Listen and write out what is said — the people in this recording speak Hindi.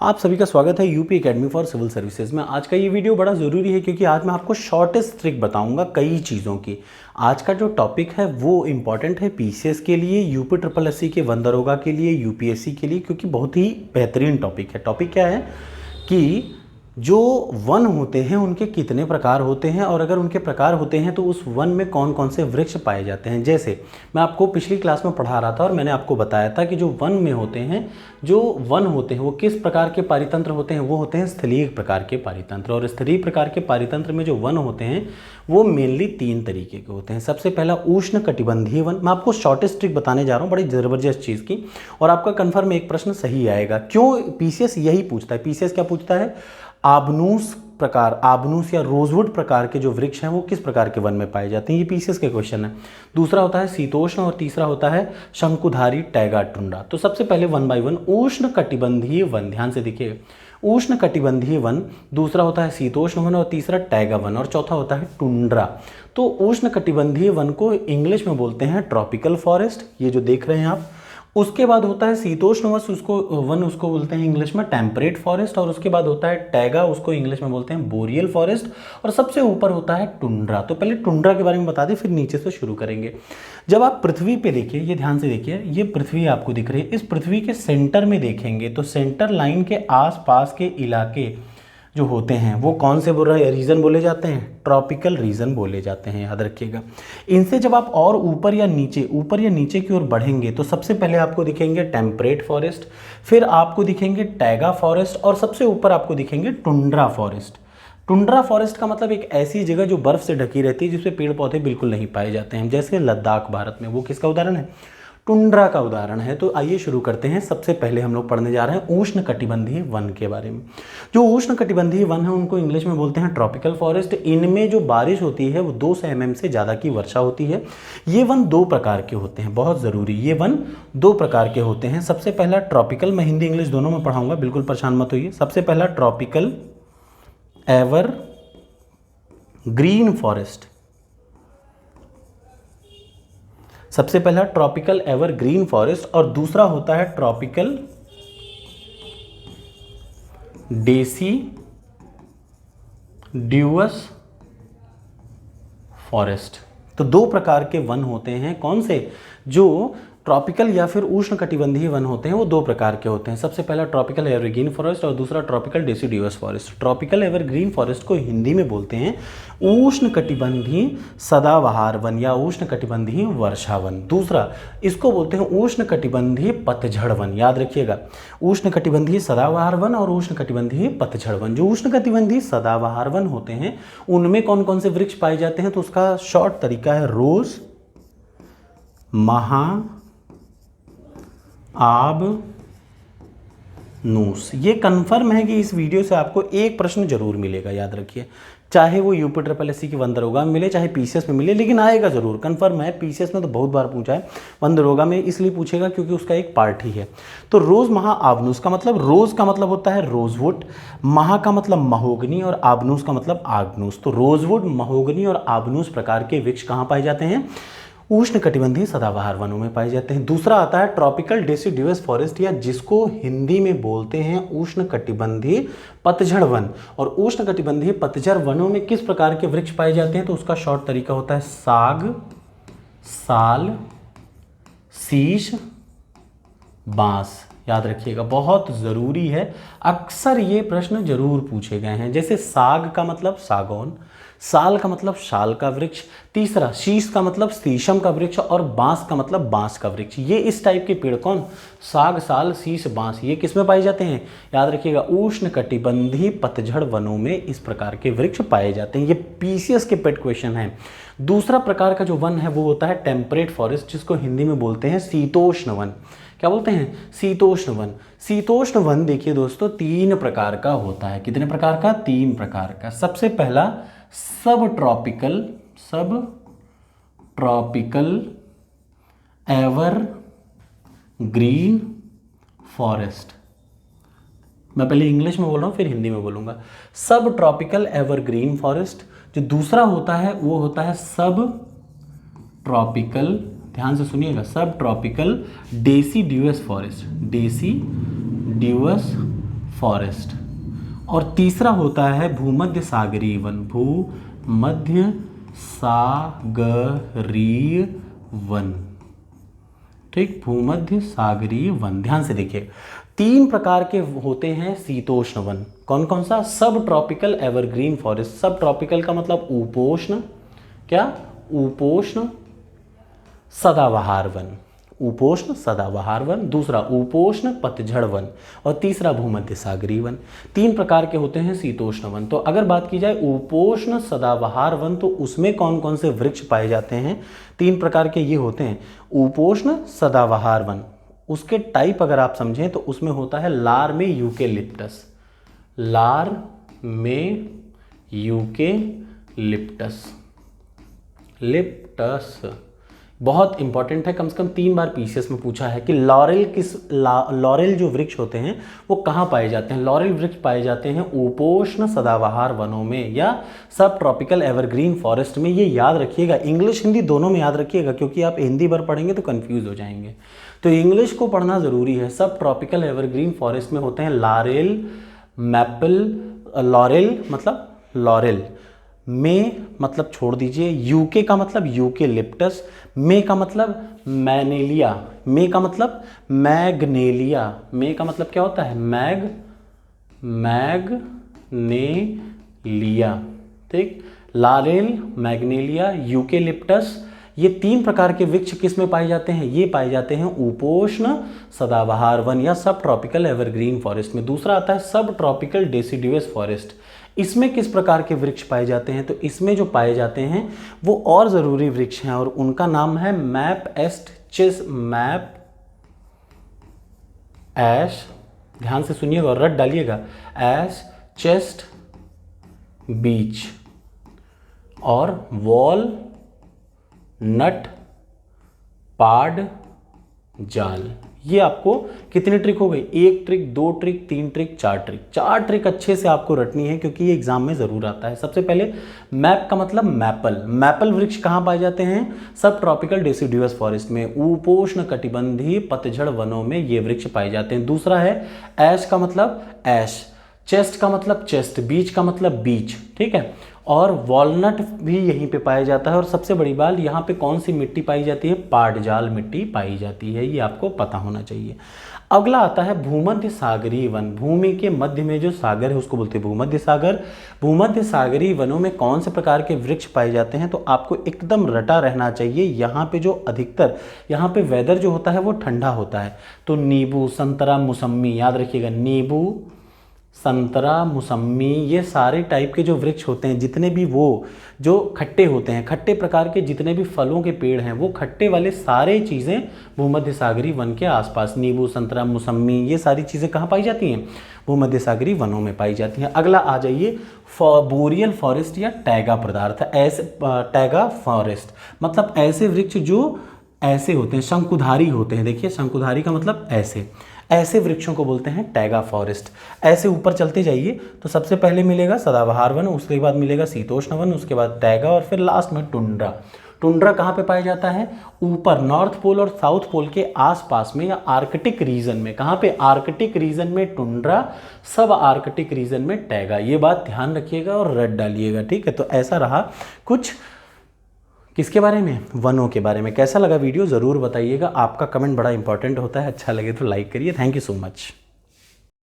आप सभी का स्वागत है UP academy for civil services में। आज का ये वीडियो बड़ा ज़रूरी है क्योंकि आज मैं आपको शॉर्टेस्ट ट्रिक बताऊंगा कई चीज़ों की। आज का जो टॉपिक है वो इम्पॉर्टेंट है पीसीएस के लिए, यूपी ट्रिपल एससी के वन दरोगा के लिए, यूपीएससी के लिए, क्योंकि बहुत ही बेहतरीन टॉपिक है। टॉपिक क्या है कि जो वन होते हैं उनके कितने प्रकार होते हैं और अगर उनके प्रकार होते हैं तो उस वन में कौन कौन से वृक्ष पाए जाते हैं। जैसे मैं आपको पिछली क्लास में पढ़ा रहा था और मैंने आपको बताया था कि जो वन में होते हैं, जो वन होते हैं वो किस प्रकार के पारितंत्र होते हैं, वो होते हैं स्थलीय प्रकार के पारितंत्र। और स्थलीय प्रकार के पारितंत्र में जो वन होते हैं वो मेनली तीन तरीके के होते हैं। सबसे पहला उष्ण कटिबंधीय वन। मैं आपको शॉर्टेस्ट ट्रिक बताने जा रहा हूँ, बड़ी ज़बरदस्त चीज़ की, और आपका कन्फर्म एक प्रश्न सही आएगा। क्यों पीसीएस यही पूछता है? पीसीएस क्या पूछता है? आबनूस प्रकार, आबनूस या रोजवुड प्रकार के जो वृक्ष हैं वो किस प्रकार के वन में पाए जाते हैं, ये पीसीएस के क्वेश्चन है। दूसरा होता है शीतोष्ण और तीसरा होता है शंकुधारी टैगा टुंड्रा। तो सबसे पहले वन बाय वन, उष्ण कटिबंधीय वन, ध्यान से देखिए, उष्ण कटिबंधीय वन, दूसरा होता है शीतोष्ण वन और तीसरा टैगा वन और चौथा होता है टुंड्रा। तो उष्ण कटिबंधीय वन को इंग्लिश में बोलते हैं ट्रॉपिकल फॉरेस्ट, ये जो देख रहे हैं आप। उसके बाद होता है शीतोष्ण वन, उसको बोलते हैं इंग्लिश में टेम्परेट फॉरेस्ट। और उसके बाद होता है टैगा, उसको इंग्लिश में बोलते हैं बोरियल फॉरेस्ट। और सबसे ऊपर होता है टुंड्रा। तो पहले टुंड्रा के बारे में बता दें, फिर नीचे से शुरू करेंगे। जब आप पृथ्वी पे देखिए, ये ध्यान से देखिए, ये पृथ्वी आपको दिख रही है, इस पृथ्वी के सेंटर में देखेंगे तो सेंटर लाइन के आसपास के इलाके जो होते हैं वो कौन से रीजन बोले जाते हैं? ट्रॉपिकल रीजन बोले जाते हैं, याद रखिएगा। इनसे जब आप और ऊपर या नीचे की ओर बढ़ेंगे तो सबसे पहले आपको दिखेंगे टेम्परेट फॉरेस्ट, फिर आपको दिखेंगे टैगा फॉरेस्ट और सबसे ऊपर आपको दिखेंगे टुंड्रा फॉरेस्ट। टुंड्रा फॉरेस्ट का मतलब एक ऐसी जगह जो बर्फ से ढकी रहती है, जिसपे पेड़ पौधे बिल्कुल नहीं पाए जाते हैं, जैसे लद्दाख भारत में। वो किसका उदाहरण है? टुंड्रा का उदाहरण है। तो आइए शुरू करते हैं। सबसे पहले हम लोग पढ़ने जा रहे हैं उष्ण कटिबंधीय वन के बारे में। जो उष्ण कटिबंधीय वन है उनको इंग्लिश में बोलते हैं ट्रॉपिकल फॉरेस्ट। इनमें जो बारिश होती है वो 200 mm से ज़्यादा की वर्षा होती है। ये वन दो प्रकार के होते हैं, बहुत ज़रूरी, ये वन दो प्रकार के होते हैं। सबसे पहला ट्रॉपिकल, मैं हिंदी इंग्लिश दोनों में पढ़ाऊंगा, बिल्कुल परेशान मत होइए। सबसे पहला ट्रॉपिकल एवर ग्रीन फॉरेस्ट, सबसे पहला ट्रॉपिकल एवर ग्रीन फॉरेस्ट, और दूसरा होता है ट्रॉपिकल डेसिड्यूअस फॉरेस्ट। तो दो प्रकार के वन होते हैं। कौन से? जो ट्रॉपिकल या फिर उष्ण कटिबंधीय वन होते हैं वो दो प्रकार के होते हैं। सबसे पहला ट्रॉपिकल एवरग्रीन फॉरेस्ट और दूसरा tropical deciduous forest. Tropical evergreen forest को हिंदी में बोलते हैं उष्ण कटिबंधीय सदाबहार वन या उष्ण कटिबंधीय वर्षा वन। दूसरा इसको बोलते हैं उष्ण कटिबंधीय पतझड़ वन, याद रखिएगा, उष्ण कटिबंधीय सदाबहार वन और उष्ण कटिबंधीय पतझड़ वन। जो उष्ण कटिबंधीय सदाबहार वन होते हैं उनमें कौन कौन से वृक्ष पाए जाते हैं? तो उसका शॉर्ट तरीका है रोज, आब, नूस। ये कंफर्म है कि इस वीडियो से आपको एक प्रश्न जरूर मिलेगा, याद रखिए, चाहे वो यूपी ट्रिपल एससी की वन दरोगा में मिले चाहे पीसीएस में मिले, लेकिन आएगा जरूर, कंफर्म है। पीसीएस में तो बहुत बार पूछा है, वन दरोगा में इसलिए पूछेगा क्योंकि उसका एक पार्ट ही है। तो रोज, महा, आबनूस का मतलब, रोज का मतलब होता है रोजवुड, महा का मतलब महोगनी और आबनूस का मतलब आगनूस। तो रोजवुड, महोगनी और आबनूस प्रकार के वृक्ष कहाँ पाए जाते हैं? उष्ण कटिबंधीय सदाबहार वनों में पाए जाते हैं। दूसरा आता है ट्रॉपिकल डेसिड्यूअस फॉरेस्ट, या जिसको हिंदी में बोलते हैं उष्ण कटिबंधीय पतझड़ वन। और उष्ण कटिबंधीय पतझड़ वनों में किस प्रकार के वृक्ष पाए जाते हैं? तो उसका शॉर्ट तरीका होता है साग, साल, शीश, बांस। याद रखिएगा, बहुत ज़रूरी है, अक्सर ये प्रश्न जरूर पूछे गए हैं। जैसे साग का मतलब सागौन, साल का मतलब शाल का वृक्ष, तीसरा शीश का मतलब शीशम का वृक्ष, और बांस का मतलब बांस का वृक्ष। ये इस टाइप के पेड़ कौन? साग, साल, शीश, बांस, ये किस में पाए जाते हैं? याद रखिएगा, उष्ण कटिबंधीय पतझड़ वनों में इस प्रकार के वृक्ष पाए जाते हैं। ये पीसीएस के पेट क्वेश्चन है। दूसरा प्रकार का जो वन है वो होता है टेम्परेट फॉरेस्ट, जिसको हिंदी में बोलते हैं शीतोष्ण वन। क्या बोलते हैं? शीतोष्ण वन। शीतोष्ण वन देखिए दोस्तों, तीन प्रकार का होता है। कितने प्रकार का? तीन प्रकार का। सबसे पहला सब ट्रॉपिकल एवर ग्रीन फॉरेस्ट। मैं पहले इंग्लिश में बोल रहा हूँ फिर हिंदी में बोलूँगा। सब ट्रॉपिकल एवर ग्रीन फॉरेस्ट। जो दूसरा होता है वो होता है सब ट्रॉपिकल, ध्यान से सुनिएगा, सब tropical deciduous forest, deciduous forest. और तीसरा होता है भूमध्य सागरीय वन, भूमध्य सागरीय वन, ठीक, भूमध्य सागरीय वन। ध्यान से देखिए, 3 प्रकार के होते हैं शीतोष्ण वन। कौन कौन सा? सब ट्रॉपिकल एवरग्रीन फॉरेस्ट। सब ट्रॉपिकल का मतलब उपोष्ण, क्या? उपोष्ण सदाबहार वन, उपोष्ण सदाबहार वन। दूसरा उपोष्ण पतझड़ वन, और तीसरा भूमध्य सागरीय वन। 3 प्रकार के होते हैं शीतोष्ण वन। तो अगर बात की जाए उपोष्ण सदाबहार वन, तो उसमें कौन कौन से वृक्ष पाए जाते हैं? 3 प्रकार के ये होते हैं। उपोष्ण सदाबहार वन, उसके टाइप अगर आप समझें तो उसमें होता है लार में यूकेलिप्टस, लार में यूकेलिप्टस, लिप्टस। बहुत इंपॉर्टेंट है, कम से कम 3 बार पीसीएस में पूछा है कि लॉरेल जो वृक्ष होते हैं वो कहाँ पाए जाते हैं? लॉरेल वृक्ष पाए जाते हैं उपोष्ण सदाबहार वनों में या सब ट्रॉपिकल एवरग्रीन फॉरेस्ट में। ये याद रखिएगा, इंग्लिश हिंदी दोनों में याद रखिएगा, क्योंकि आप हिंदी भर पढ़ेंगे तो कंफ्यूज हो जाएंगे। तो इंग्लिश को पढ़ना ज़रूरी है। सब ट्रॉपिकल एवरग्रीन फॉरेस्ट में होते हैं लारेल, मैपल, लॉरेल मतलब लॉरेल, में मतलब छोड़ दीजिए, यूके का मतलब यूकेलिप्टस, मे का मतलब मैनेलिया, मे का मतलब मैग्नेलिया, मे का मतलब क्या होता है? मैग्नेलिया, ठीक। लारेल, मैग्नेलिया, यूकेलिप्टस, ये 3 प्रकार के वृक्ष किस में पाए जाते हैं? ये पाए जाते हैं उपोष्ण सदाबहार वन या सब ट्रॉपिकल एवरग्रीन फॉरेस्ट में। दूसरा आता है सब ट्रॉपिकल डेसिडुअस फॉरेस्ट। इसमें किस प्रकार के वृक्ष पाए जाते हैं? तो इसमें जो पाए जाते हैं वो और ज़रूरी वृक्ष हैं, और उनका नाम है मैप एश, ध्यान से सुनिएगा और रट डालिएगा, एश, चेस्ट, बीच और वॉल नट, पाड, जाल। ये आपको कितनी ट्रिक हो गई? 1 trick, 2 trick, 3 trick, 4 trick. 4 trick अच्छे से आपको रटनी है, क्योंकि ये एग्जाम में ज़रूर आता है। सबसे पहले मैप का मतलब मैपल, मैपल वृक्ष कहाँ पाए जाते हैं? सब ट्रॉपिकल डेसिडुअस फॉरेस्ट में, उपोष्ण कटिबंधीय पतझड़ वनों में ये वृक्ष पाए जाते हैं। दूसरा है ऐश का मतलब ऐश, चेस्ट का मतलब चेस्ट, बीच का मतलब बीच, ठीक है। और वॉलनट भी यहीं पे पाया जाता है। और सबसे बड़ी बात, यहाँ पे कौन सी मिट्टी पाई जाती है? पाटजाल मिट्टी पाई जाती है। ये आपको पता होना चाहिए। अगला आता है भूमध्य सागरीय वन। भूमि के मध्य में जो सागर है उसको बोलते हैं भूमध्य सागर। भूमध्य सागरीय वनों में कौन से प्रकार के वृक्ष पाए जाते हैं? तो आपको एकदम रटा रहना चाहिए। यहाँ पे जो अधिकतर यहाँ पे वेदर जो होता है वो ठंडा होता है। तो नींबू, संतरा, मौसम्मी, याद रखिएगा, नींबू, संतरा, मौसम्मी, ये सारे टाइप के जो वृक्ष होते हैं, जितने भी वो जो खट्टे होते हैं, खट्टे प्रकार के जितने भी फलों के पेड़ हैं, वो खट्टे वाले सारे चीज़ें भूमध्य सागरीय वन के आसपास, नींबू, संतरा, मौसम्मी, ये सारी चीज़ें कहाँ पाई जाती हैं? भूमध्य सागरीय वनों में पाई जाती हैं। अगला आ जाइए बोरियल फॉरेस्ट या टैगा पदार्थ। ऐसे टैगा फॉरेस्ट मतलब ऐसे वृक्ष जो ऐसे होते हैं, शंकुधारी होते हैं। देखिए, शंकुधारी का मतलब ऐसे वृक्षों को बोलते हैं टैगा फॉरेस्ट। ऐसे ऊपर चलते जाइए तो सबसे पहले मिलेगा सदाबहार वन, उसके बाद मिलेगा शीतोष्ण वन, उसके बाद टैगा, और फिर लास्ट में टुंड्रा। टुंड्रा कहाँ पे पाया जाता है? ऊपर नॉर्थ पोल और साउथ पोल के आसपास में या आर्कटिक रीजन में। कहाँ पे? आर्कटिक रीजन में टुंड्रा, सब आर्कटिक रीजन में टैगा। ये बात ध्यान रखिएगा और रट डालिएगा, ठीक है। तो ऐसा रहा कुछ किसके बारे में? वनों के बारे में। कैसा लगा वीडियो ज़रूर बताइएगा। आपका कमेंट बड़ा इंपॉर्टेंट होता है। अच्छा लगे तो लाइक करिए। Thank you so much.